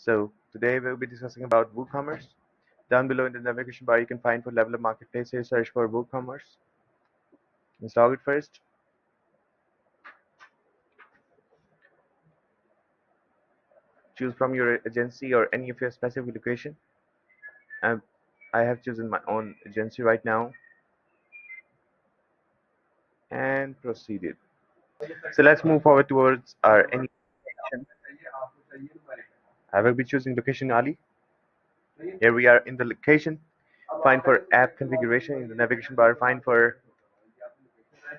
So today we'll be discussing about Woocommerce. Down below in the navigation bar, you can find for level of marketplace. Here, search for Woocommerce. Install it first. Choose from your agency or any of your specific location. And I have chosen my own agency right now and proceeded. So let's move forward towards our any action. I will be choosing location Ali. Here we are in the location. Find for app configuration in the navigation bar. Find for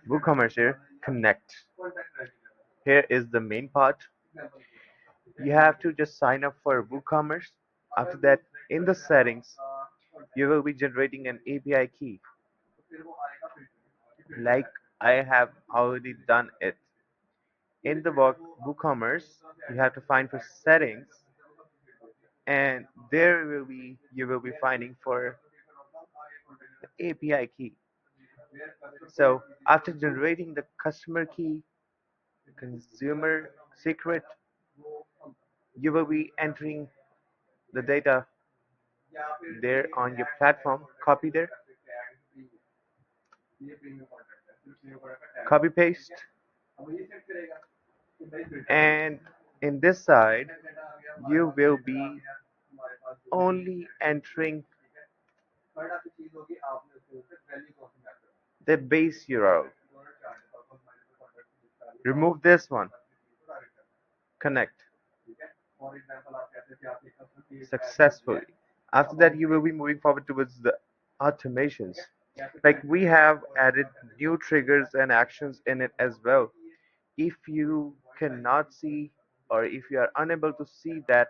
WooCommerce here. Connect. Here is the main part. You have to just sign up for WooCommerce. After that, in the settings, you will be generating an API key. Like I have already done it. In the WooCommerce, you have to find for settings, and there will be you will be finding for the API key. So after generating the customer key, consumer secret, you will be entering the data there on your platform. Copy there, copy paste, and in this side you will be only entering the base URL. Remove this one, connect successfully. After that, you will be moving forward towards the automations. Like we have added new triggers and actions in it as well. If you cannot see or if you are unable to see that,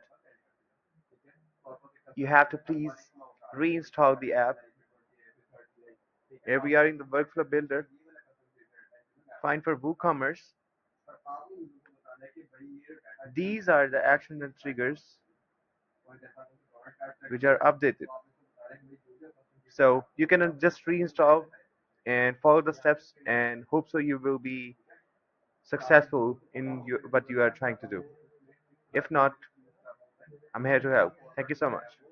you have to please reinstall the app. Here we are in the workflow builder. Find for WooCommerce. These are the actions and triggers which are updated. So you can just reinstall and follow the steps and hope so you will be successful in what you are trying to do. If not, I'm here to help. Thank you so much.